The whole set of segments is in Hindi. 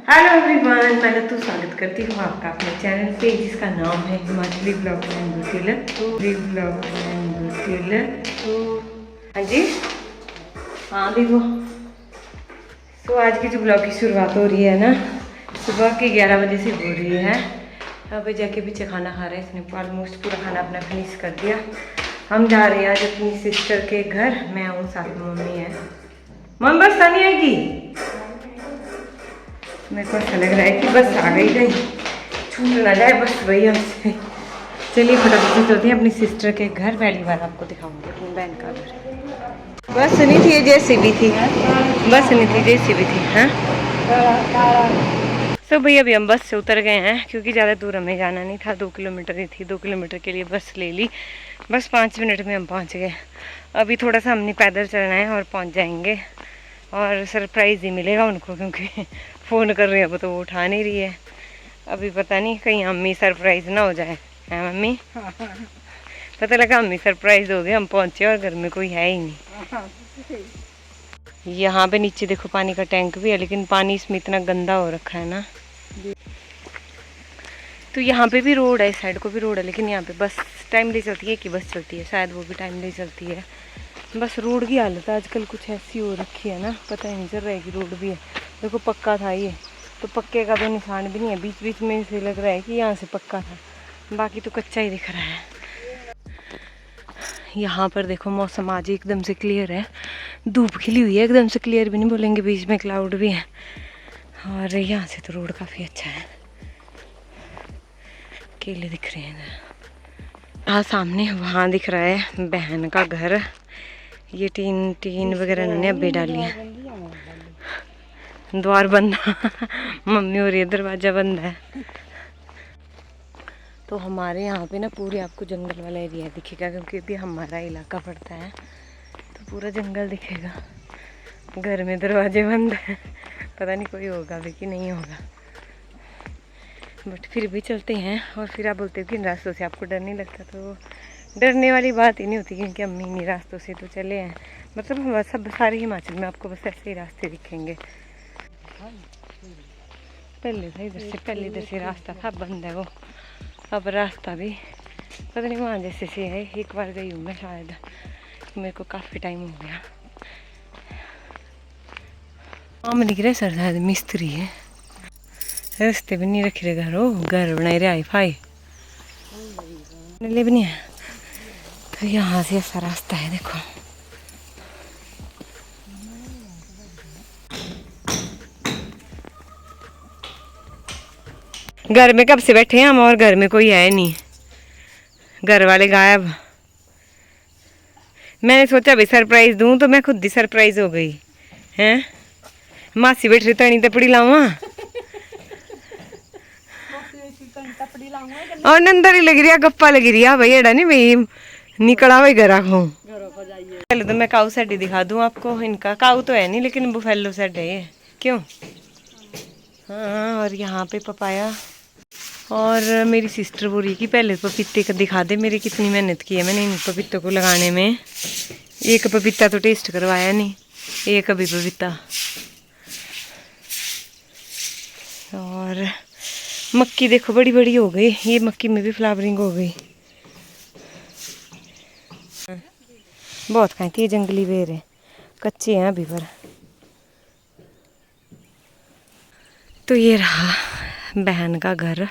हेलो एवरीवन, मैं तो स्वागत करती हूँ आपका अपने चैनल पे जिसका नाम है हिमाचली ब्लॉग एंड ब्यूटीलर। तो हाँ जी, हाँ देखो। तो आज की जो ब्लॉग की शुरुआत हो रही है ना, सुबह के 11 बजे से हो रही है। अभी जाके पीछे खाना खा रहे हैं। इसने ऑलमोस्ट पूरा खाना अपना फिनिश कर दिया। हम जा रहे हैं आज अपनी सिस्टर के घर। मैं हूँ, साथ में मम्मी है। मम्मी बस नहीं आएगी, मेरे को ऐसा लग रहा है कि बस आ गई, कहीं छूट ना जाए बस वही हमसे। चलिए फटाफट से चलते हैं अपनी सिस्टर के घर। पहली बार आपको दिखाऊंगी अपनी बहन का घर। बस नहीं थी, जैसी भी थी, बस नहीं थी, जैसी भी थी। हाँ तो भैया अभी हम बस से उतर गए हैं क्योंकि ज़्यादा दूर हमें जाना नहीं था। 2 किलोमीटर ही थी। 2 किलोमीटर के लिए बस ले ली। बस 5 मिनट में हम पहुंच गए। अभी थोड़ा सा हमने पैदल चलना है और पहुंच जाएंगे। और सरप्राइज़ ही मिलेगा उनको क्योंकि फ़ोन कर रही है वो तो वो उठा नहीं रही है। अभी पता नहीं कहीं अम्मी सरप्राइज़ ना हो जाए। है मम्मी? पता लगा अम्मी सरप्राइज़ हो गए, हम पहुंचे और घर में कोई है ही नहीं। यहाँ पे नीचे देखो पानी का टैंक भी है, लेकिन पानी इसमें इतना गंदा हो रखा है ना। तो यहाँ पे भी रोड है, इस साइड को भी रोड है, लेकिन यहाँ पे बस टाइमली चलती है कि बस चलती है, शायद वो भी टाइमली चलती है। बस रोड की हालत आजकल कुछ ऐसी हो रखी है ना, पता ही नहीं चल रहा है कि रोड भी है। देखो पक्का था ये, तो पक्के का तो निशान भी नहीं है। बीच बीच में से लग रहा है कि यहाँ से पक्का था, बाकी तो कच्चा ही दिख रहा है। यहाँ पर देखो मौसम आज एकदम से क्लियर है, धूप खिली हुई है, एकदम से क्लियर भी नहीं बोलेंगे, बीच में क्लाउड भी है। और यहाँ से तो रोड काफ़ी अच्छा है, केले दिख रहे हैं। हाँ सामने वहाँ दिख रहा है बहन का घर। ये टीन वगैरह इन्होंने अभी डाली है। द्वार बंद मम्मी हो रही है, दरवाज़ा बंद है। तो हमारे यहाँ पे ना पूरे आपको जंगल वाला एरिया दिखेगा क्योंकि अभी हमारा इलाका पड़ता है, तो पूरा जंगल दिखेगा। घर में दरवाजे बंद है, पता नहीं कोई होगा भी कि नहीं होगा, बट फिर भी चलते हैं। और फिर आप बोलते हो कि इन रास्तों से आपको डर नहीं लगता, तो डरने वाली बात ही नहीं होती क्योंकि अम्मी इन्हीं रास्तों से तो चले हैं। मतलब सब सारे हिमाचल में आपको बस ऐसे ही रास्ते दिखेंगे। पहले था इधर से, पहले इधर से रास्ता था, बंद है वो। अब रास्ता भी पता नहीं वहाँ जैसे से है। एक बार गई हूँ मैं शायद, मेरे को काफ़ी टाइम हो गया। आम दिख रहे सर, शायद मिस्त्री है। रास्ते भी नहीं रख रहे, घर बनाए रहे, हाई फाई भी नहीं है। तो यहाँ से ऐसा रास्ता है देखो। घर में कब से बैठे हैं हम और घर में कोई है नहीं, घर वाले गायब। मैंने सोचा भाई सरप्राइज दूं, तो मैं खुद ही सरप्राइज हो गई। हैं मासी बैठ रही, तनी तपड़ी लाऊं और नंदर ही लग रही है, गप्पा लगी रही है भाई। एड़ा नहीं भाई निकला भाई घर को। पहले तो मैं काऊ सेट ही दिखा दूं आपको। इनका काऊ तो है नहीं, लेकिन बुफेलो सेट है ये। क्यों? हाँ, और यहाँ पे पपाया। और मेरी सिस्टर बोल रही कि पहले पपीते का दिखा दे, मेरी कितनी मेहनत की है मैंने इन पपीतों को लगाने में। एक पपीता तो टेस्ट करवाया नहीं, एक अभी पपीता। और मक्की देखो बड़ी बड़ी हो गई, ये मक्की में भी फ्लावरिंग हो गई। बहुत खाती है, जंगली बेर है, कच्चे हैं अभी पर। तो ये रहा बहन का घर।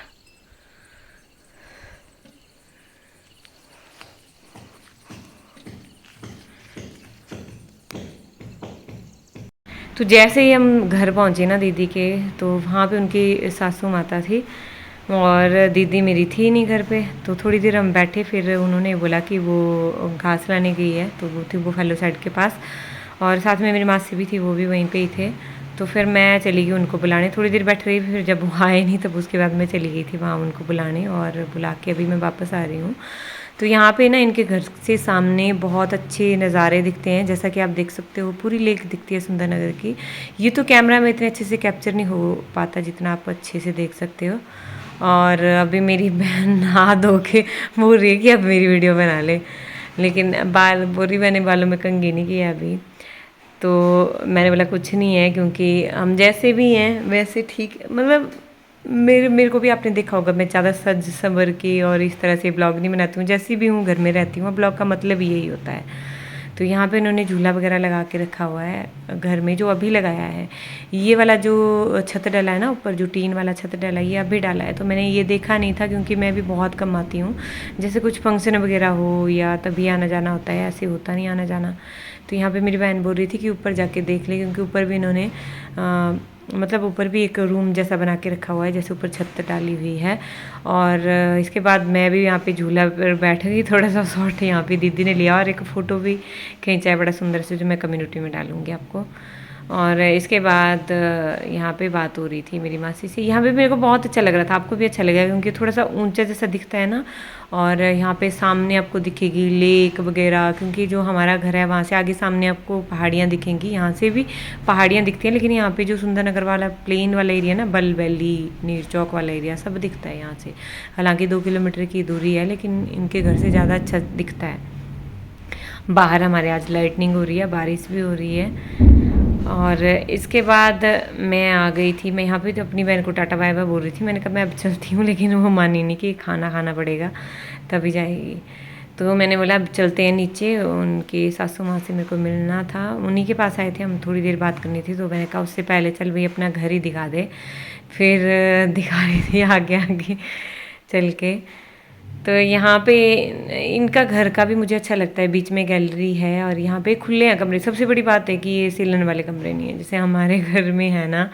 तो जैसे ही हम घर पहुँचे ना दीदी के, तो वहाँ पे उनकी सासू माता थी और दीदी मेरी थी नहीं घर पे। तो थोड़ी देर हम बैठे, फिर उन्होंने बोला कि वो घास लाने गई है, तो वो थी बुफेलो साइड के पास। और साथ में मेरी मासी भी थी, वो भी वहीं पे ही थे। तो फिर मैं चली गई उनको बुलाने, थोड़ी देर बैठ रही। फिर जब वो आए नहीं तब उसके बाद मैं चली गई थी वहाँ उनको बुलाने, और बुला के अभी मैं वापस आ रही हूँ। तो यहाँ पे ना इनके घर से सामने बहुत अच्छे नज़ारे दिखते हैं, जैसा कि आप देख सकते हो पूरी लेक दिखती है सुंदरनगर की। ये तो कैमरा में इतने अच्छे से कैप्चर नहीं हो पाता जितना आप अच्छे से देख सकते हो। और अभी मेरी बहन नहा धो के बोल रही है कि अब मेरी वीडियो बना ले, लेकिन बाल बोरी मैंने बालों में कंघी नहीं किया अभी। तो मैंने बोला कुछ नहीं है, क्योंकि हम जैसे भी हैं वैसे ठीक, मतलब मेरे को भी आपने देखा होगा, मैं ज़्यादा सज संवर के और इस तरह से ब्लॉग नहीं बनाती हूँ, जैसी भी हूँ घर में रहती हूँ, ब्लॉग का मतलब ही यही होता है। तो यहाँ पे इन्होंने झूला वगैरह लगा के रखा हुआ है घर में, जो अभी लगाया है। ये वाला जो छत डला है ना ऊपर, जो टीन वाला छत डला है, ये अभी डाला है, तो मैंने ये देखा नहीं था, क्योंकि मैं भी बहुत कम आती हूँ। जैसे कुछ फंक्शन वगैरह हो या तभी आना जाना होता है, ऐसे होता नहीं आना जाना। तो यहाँ पे मेरी बहन बोल रही थी कि ऊपर जाके देख ले, क्योंकि ऊपर भी इन्होंने मतलब ऊपर भी एक रूम जैसा बना के रखा हुआ है, जैसे ऊपर छत डाली हुई है। और इसके बाद मैं भी यहाँ पे झूला पर बैठ गई, थोड़ा सा शॉर्ट यहाँ पे दीदी ने लिया और एक फ़ोटो भी खींचा है बड़ा सुंदर से, जो मैं कम्युनिटी में डालूँगी आपको। और इसके बाद यहाँ पे बात हो रही थी मेरी मासी से। यहाँ पे मेरे को बहुत अच्छा लग रहा था, आपको भी अच्छा लगेगा, क्योंकि थोड़ा सा ऊंचा जैसा दिखता है ना। और यहाँ पे सामने आपको दिखेगी लेक वगैरह, क्योंकि जो हमारा घर है वहाँ से आगे सामने आपको पहाड़ियाँ दिखेंगी, यहाँ से भी पहाड़ियाँ दिखती हैं, लेकिन यहाँ पे जो सुंदरनगर वाला प्लेन वाला एरिया ना, बल वैली नीर चौक वाला एरिया सब दिखता है यहाँ से। हालांकि 2 किलोमीटर की दूरी है, लेकिन इनके घर से ज़्यादा अच्छा दिखता है। बाहर हमारे आज लाइटनिंग हो रही है, बारिश भी हो रही है। और इसके बाद मैं आ गई थी, मैं यहाँ पे तो अपनी बहन को टाटा बाय बाय बोल रही थी। मैंने कहा मैं अब चलती हूँ, लेकिन वो मानी नहीं कि खाना खाना पड़ेगा तभी जाएगी। तो मैंने बोला अब चलते हैं नीचे, उनके सासू माँ से मेरे को मिलना था, उन्हीं के पास आए थे हम, थोड़ी देर बात करनी थी। तो मैंने कहा उससे पहले चल भाई अपना घर ही दिखा दे। फिर दिखा रही थी आगे आगे चल के। तो यहाँ पे इनका घर का भी मुझे अच्छा लगता है, बीच में गैलरी है और यहाँ पे खुले हैं कमरे। सबसे बड़ी बात है कि ये सिलन वाले कमरे नहीं है, जैसे हमारे घर में है ना,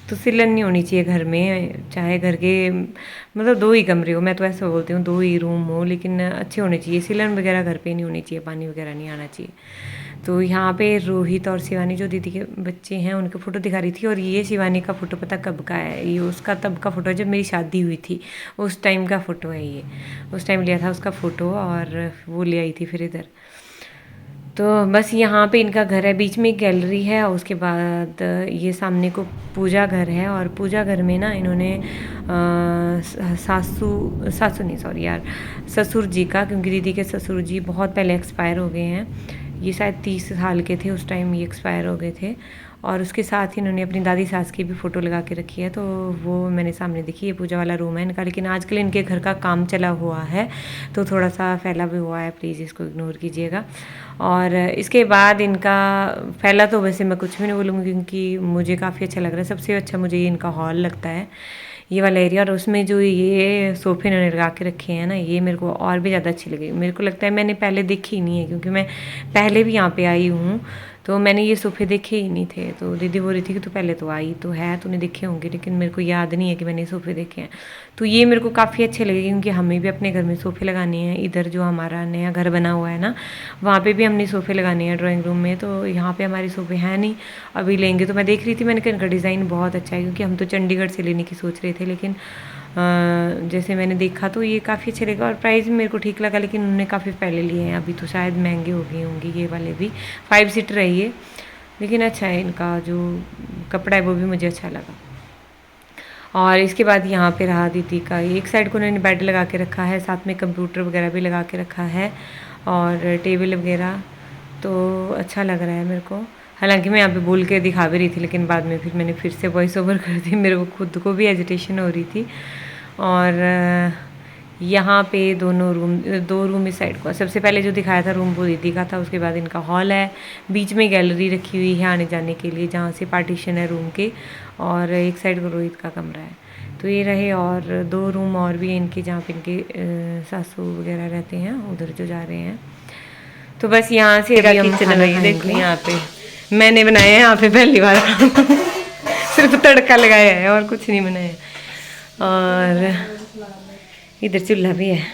तो सिलन नहीं होनी चाहिए घर में, चाहे घर के मतलब 2 ही कमरे हो, मैं तो ऐसा बोलती हूँ 2 ही रूम हो, लेकिन अच्छे होने चाहिए। सिलन वगैरह घर पे नहीं होनी चाहिए, पानी वगैरह नहीं आना चाहिए। तो यहाँ पे रोहित और शिवानी जो दीदी के बच्चे हैं उनके फ़ोटो दिखा रही थी। और ये शिवानी का फ़ोटो पता कब का है, ये उसका तब का फ़ोटो है जब मेरी शादी हुई थी, उस टाइम का फ़ोटो है ये, उस टाइम लिया था उसका फ़ोटो और वो ले आई थी फिर इधर। तो बस यहाँ पे इनका घर है, बीच में एक गैलरी है और उसके बाद ये सामने को पूजा घर है। और पूजा घर में ना इन्होंने सासू सासू नहीं सॉरी यार ससुर जी का, क्योंकि दीदी के ससुर जी बहुत पहले एक्सपायर हो गए हैं, ये शायद 30 साल के थे उस टाइम ये एक्सपायर हो गए थे। और उसके साथ ही इन्होंने अपनी दादी सास की भी फ़ोटो लगा के रखी है, तो वो मैंने सामने देखी। ये पूजा वाला रूम है इनका, लेकिन आजकल इनके घर का काम चला हुआ है तो थोड़ा सा फैला भी हुआ है, प्लीज़ इसको इग्नोर कीजिएगा। और इसके बाद इनका फैला तो वैसे मैं कुछ भी नहीं बोलूँगी, क्योंकि मुझे काफ़ी अच्छा लग रहा है। सबसे अच्छा मुझे ये इनका हॉल लगता है, ये वाला एरिया। और उसमें जो ये सोफ़े इन्होंने लगा के रखे हैं ना, ये मेरे को और भी ज़्यादा अच्छे लगे। मेरे को लगता है मैंने पहले देखी ही नहीं है, क्योंकि मैं पहले भी यहाँ पे आई हूँ तो मैंने ये सोफ़े देखे ही नहीं थे। तो दीदी बोल रही थी कि तू पहले तो आई तो है, तूने देखे होंगे, लेकिन मेरे को याद नहीं है कि मैंने सोफ़े देखे हैं। तो ये मेरे को काफ़ी अच्छे लगे, क्योंकि हमें भी अपने घर में सोफ़े लगाने हैं। इधर जो हमारा नया घर बना हुआ है ना, वहाँ पे भी हमने सोफ़े लगाने हैं ड्राइंग रूम में, तो यहाँ पे हमारे सोफ़े हैं नहीं, अभी लेंगे। तो मैं देख रही थी, मैंने कहा इनका डिज़ाइन बहुत अच्छा है, क्योंकि हम तो चंडीगढ़ से लेने की सोच रहे थे, लेकिन जैसे मैंने देखा तो ये काफ़ी अच्छे लगा और प्राइस भी मेरे को ठीक लगा। लेकिन उन्होंने काफ़ी पहले लिए हैं, अभी तो शायद महंगे हो गए होंगे ये वाले भी। 5 सीटर है ये, लेकिन अच्छा है, इनका जो कपड़ा है वो भी मुझे अच्छा लगा। और इसके बाद यहाँ पे रहा दीदी का, एक साइड को उन्होंने बेड लगा के रखा है, साथ में कंप्यूटर वगैरह भी लगा के रखा है और टेबल वगैरह, तो अच्छा लग रहा है मेरे को। हालांकि मैं यहाँ पे बोल के दिखा भी रही थी, लेकिन बाद में फिर मैंने फिर से वॉइस ओवर कर दी, मेरे को खुद को भी एजिटेशन हो रही थी। और यहाँ पे 2 रूम इस साइड को, सबसे पहले जो दिखाया था रूम वो दीदी का था, उसके बाद इनका हॉल है, बीच में गैलरी रखी हुई है आने जाने के लिए, जहाँ से पार्टीशन है रूम के, और एक साइड को रोहित का कमरा है। तो ये रहे, और 2 रूम और भी हैं इनके, जहाँ पे इनके सासू वगैरह रहते हैं, उधर जो जा रहे हैं। तो बस यहाँ से अभी हम खाना खाएंगे। यहाँ पे मैंने बनाया है यहाँ पे पहली बार सिर्फ तड़का लगाया है और कुछ नहीं बनाया। और इधर चूल्हा भी है,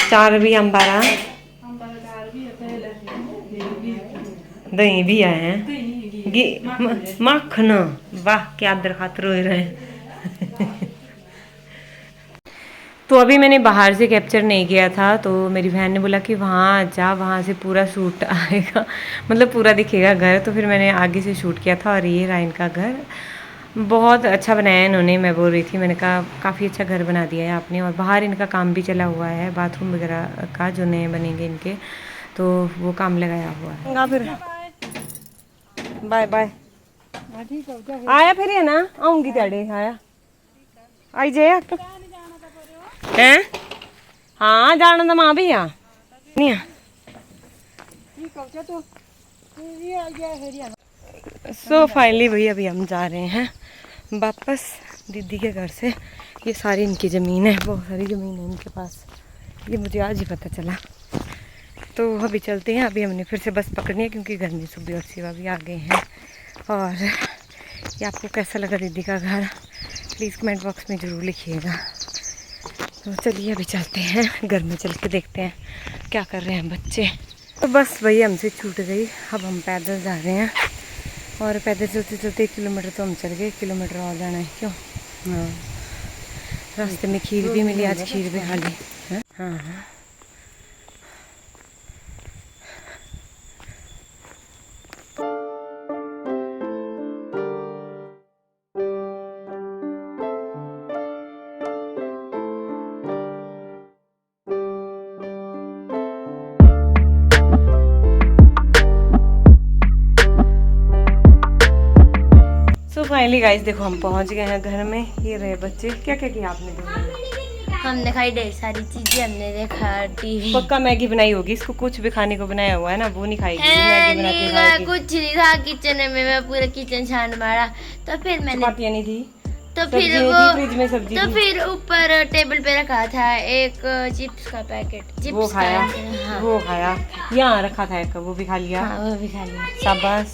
4 भी अम्बारा, दही भी आए हैं, मक्खन, वाह क्या दरखात रोए रहे हैं तो अभी मैंने बाहर से कैप्चर नहीं किया था, तो मेरी बहन ने बोला कि वहाँ जा, वहाँ से पूरा शूट आएगा, मतलब पूरा दिखेगा घर। तो फिर मैंने आगे से शूट किया था। और ये रहा इनका घर, बहुत अच्छा बनाया है इन्होंने। मैं बोल रही थी, मैंने कहा काफ़ी अच्छा घर बना दिया है आपने। और बाहर इनका काम भी चला हुआ है बाथरूम वगैरह का, जो नए बनेंगे इनके, तो वो काम लगाया हुआ है। फिर बाय बाय। आया फिर है ना, आऊंगी तेरे आया आई जे हैं। हाँ जाना तो मां भी आ नहीं आ। सो फाइनली भैया अभी हम जा रहे हैं वापस दीदी के घर से। ये सारी इनकी ज़मीन है, बहुत सारी ज़मीन है इनके पास, ये मुझे आज ही पता चला। तो अभी चलते हैं। अभी हमने फिर से बस पकड़नी है क्योंकि घर में सुबह और शिवा भी आ गए हैं। और ये आपको कैसा लगा दीदी का घर प्लीज़ कमेंट बॉक्स में ज़रूर लिखिएगा। तो चलिए अभी चलते हैं, घर में चल के देखते हैं क्या कर रहे हैं बच्चे। तो बस वही हमसे छूट गई। अब हम पैदल जा रहे हैं और पैदल चलते चलते 1 किलोमीटर तो हम चल गए, 1 किलोमीटर और जाना है। क्यों? हाँ, रास्ते में खीर भी मिली, आज खीर भी खा ली। हाँ हाँ फाइनली गाइस देखो हम पहुंच गए हैं घर में। ये रहे बच्चे। क्या क्या किया आपने? हमने खाई ढेर सारी चीजें, हमने देखा टीवी। पक्का मैगी बनाई होगी, इसको कुछ भी खाने को बनाया हुआ है ना, वो नहीं खाएगी। मैगी बना के खाएगी। कुछ नहीं था किचन में, मैं पूरा किचन छान मारा। तो फिर मैंने चपातियां नहीं थी, तो फिर वो फ्रिज में सब्जी तो थी। फिर ऊपर टेबल पे रखा था एक चिप्स का पैकेट, चिप्स वो खाया। हाँ। वो खाया, यहाँ रखा था एक, वो भी खा लिया। हाँ, वो भी खा लिया। शाबाश।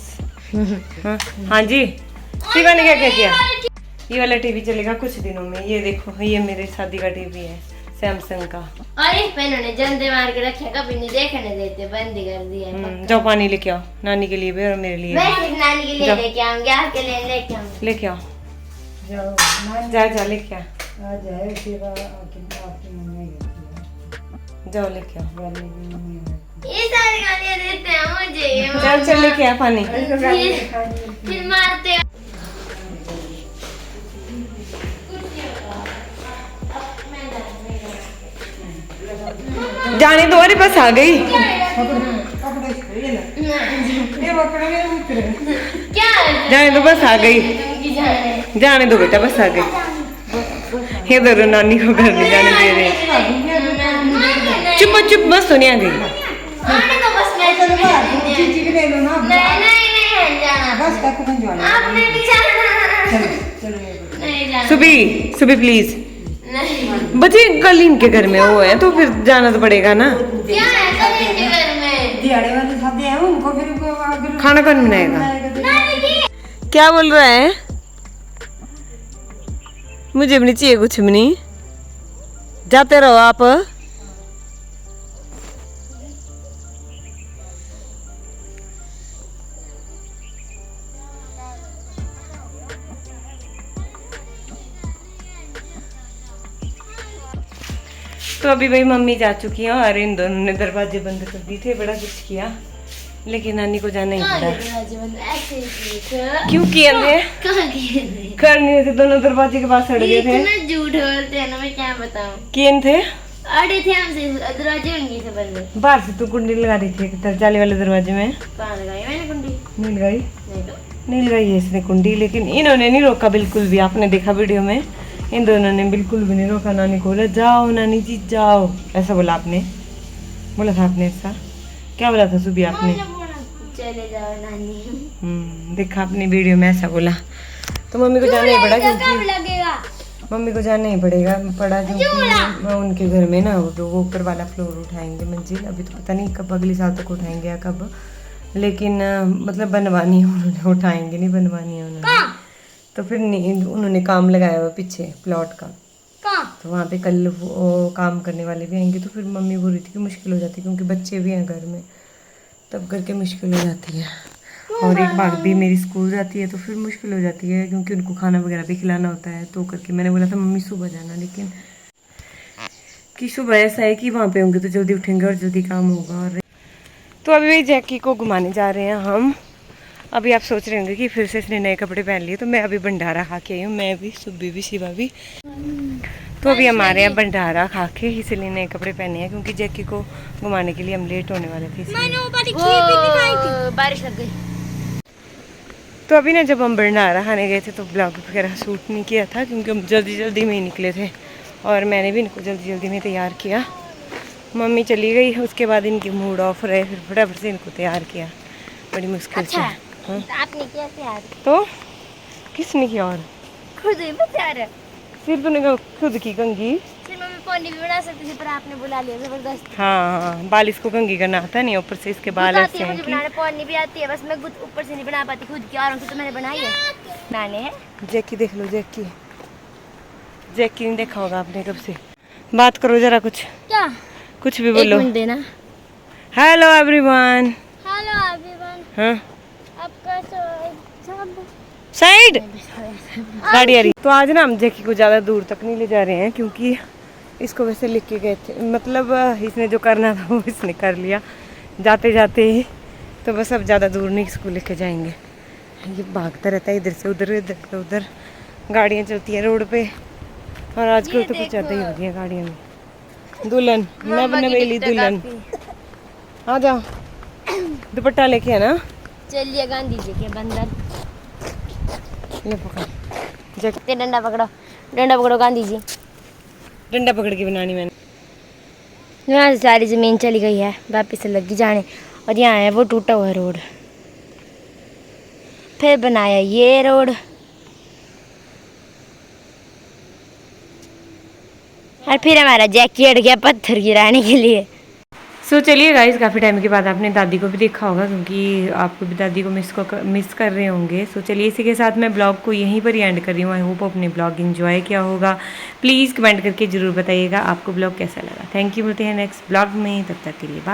हाँ जी, शिवा ने क्या क्या किया? ये वाला टीवी चलेगा कुछ दिनों में। ये देखो, ये मेरे शादी का टीवी है सैमसंग का। और इस पे इन्होंने जंदे मार के रखे, कभी नहीं देखने देते, बंद ही कर दिया। जाओ पानी लेके आओ, नानी के लिए भी और मेरे लिए। मैं सिर्फ नानी के लिए लेके आऊंगी, आपके लिए लेके आऊंगी। लेके आओ, जा जा लेके आ, जाओ लेके आओ। ये सारी गालियां देते हैं मुझे। चल चल लेके आ पानी। फिर मारते। जाने दो, अरे बस आ गई। क्या जाने दो, बस आ गई। जाने दो बेटा, बस आ गई। ये दो नानी को घर नहीं जाने दे रहे। चुप चुप, बस सुनिए आ गई। सुबी सुबी प्लीज। बच्चे कल इनके घर में वो है तो फिर जाना तो पड़ेगा ना। क्या है कल इनके घर में? दिहाड़ी वाले खाते हैं उनको, फिर खाना कौन बनाएगा? क्या बोल रहा है? मुझे भी नहीं चाहिए कुछ भी नहीं, जाते रहो आप। तो अभी भाई मम्मी जा चुकी हैं और इन दोनों ने दरवाजे बंद कर दिए थे। बड़ा कुछ किया लेकिन नानी को जाना ही पड़ा। क्यों किए थे? कर नहीं थे, दोनों दरवाजे के पास अड़ गए थे। झूठ बोलते हैं ना, मैं क्या बताऊं। किए थे? अड़े थे हमसे, दरवाजे उनकी से बंद है। बाहर से तो कुंडी लगा दी थी जाली वाले दरवाजे में। कहाँ लगाई मैंने कुंडी? नहीं लगाई, नहीं तो नहीं लगाई है इसने कुंडी। लेकिन इन्होंने नहीं रोका बिल्कुल भी, आपने देखा वीडियो में, इन दोनों ने बिल्कुल भी नहीं रोका। नानी को बोला जाओ नानी जी जाओ, ऐसा बोला आपने, बोला था आपने ऐसा? क्या बोला था सुबह आपने? चले जाओ नानी। देखा आपने वीडियो में ऐसा बोला। तो मम्मी को जाना ही पड़ा क्योंकि लगेगा। मम्मी को जाना ही पड़ा क्योंकि उनके घर में ना वो ऊपर वाला फ्लोर उठाएंगे मंजिल। अभी तो पता नहीं कब, अगले साल तक उठाएंगे या कब, लेकिन मतलब बनवानी है उन्होंने, उठाएंगे नहीं, बनवानी है उन्होंने। तो फिर उन्होंने काम लगाया हुआ पीछे प्लॉट का, तो वहाँ पे कल वो काम करने वाले भी आएंगे। तो फिर मम्मी बोल रही थी कि मुश्किल हो जाती है क्योंकि बच्चे भी हैं घर में, तब करके मुश्किल हो जाती है। और एक बार भी मेरी स्कूल जाती है तो फिर मुश्किल हो जाती है क्योंकि उनको खाना वगैरह भी खिलाना होता है। तो करके मैंने बोला था मम्मी सुबह जाना, लेकिन कि सुबह ऐसा है कि वहाँ पे होंगे तो जल्दी उठेंगे और जल्दी काम होगा। और तो अभी जैकी को घुमाने जा रहे हैं हम। अभी आप सोच रहे होंगे कि फिर से इसने नए कपड़े पहन लिए, तो मैं अभी भंडारा खा के आई हूँ, मैं भी, सुबह भी, शिवा भी। तो अभी हमारे यहाँ भंडारा खा के इसलिए नए कपड़े पहने हैं क्योंकि जैकी को घुमाने के लिए हम लेट होने वाले थे इसलिए। बारिश लग गई। तो अभी ना जब हम भंडारा खाने गए थे तो ब्लॉग वगैरह शूट नहीं किया था क्योंकि हम जल्दी जल्दी में ही निकले थे और मैंने भी इनको जल्दी जल्दी में तैयार किया। मम्मी चली गई, उसके बाद इनकी मूड ऑफ रहे, फिर फटाफट से इनको तैयार किया बड़ी मुश्किल से। हाँ? आपने किया तैयार? तो किसने किया? और खुद ही तैयार। फिर तूने कहा खुद की कंघी। फिर मम्मी पौनी भी बना सकती थी पर आपने बुला लिया जबरदस्ती। हाँ, बाल इसको कंघी करना आता नहीं, ऊपर से इसके बाल ऐसे हैं मुझे बनाने पौनी भी आती है, बस मैं खुद ऊपर से नहीं बना पाती, खुद की औरों की तो मैंने बनाई है। मैंने है जैकी देख लो, जैकी नहीं देखा होगा आपने कब से। बात करो जरा, कुछ क्या, कुछ भी बोलो। एक मिनट देना। Hello everyone. Hello everyone. हाँ, आपका साइड गाड़ी आ रही। तो आज ना हम जैकी को ज़्यादा दूर तक नहीं ले जा रहे हैं क्योंकि इसको वैसे लिख के गए थे, मतलब इसने जो करना था वो इसने कर लिया जाते जाते ही। तो बस अब ज़्यादा दूर नहीं इसको लेके जाएंगे। ये भागता रहता है इधर से उधर, इधर से उधर, गाड़ियाँ चलती हैं रोड पे और आजकल तो कुछ ज़्यादा ही हो गई है गाड़ियों में। दुल्हन नब नवेली दुल्हन, आ जाओ, दुपट्टा लेके है ना। चलिए गांधी जी के बंदर, ये पकड़ ते डंडा पकड़ो गांधी जी। डंडा पकड़ के बनानी मैंने। यहाँ से सारी ज़मीन चली गई है, वापस से लगी जाने, और यहाँ है वो टूटा हुआ रोड, फिर बनाया ये रोड, और फिर हमारा जैकी अड़ गया पत्थर गिराने के लिए। सो चलिए गाइस, काफ़ी टाइम के बाद आपने दादी को भी देखा होगा क्योंकि आपको भी दादी को मिस कर रहे होंगे। सो चलिए इसी के साथ मैं ब्लॉग को यहीं पर ही एंड कर रही हूँ। आई होप अपने ब्लॉग एंजॉय किया होगा। प्लीज़ कमेंट करके ज़रूर बताइएगा आपको ब्लॉग कैसा लगा। थैंक यू, मिलते हैं नेक्स्ट ब्लॉग में, तब तक के लिए बाय।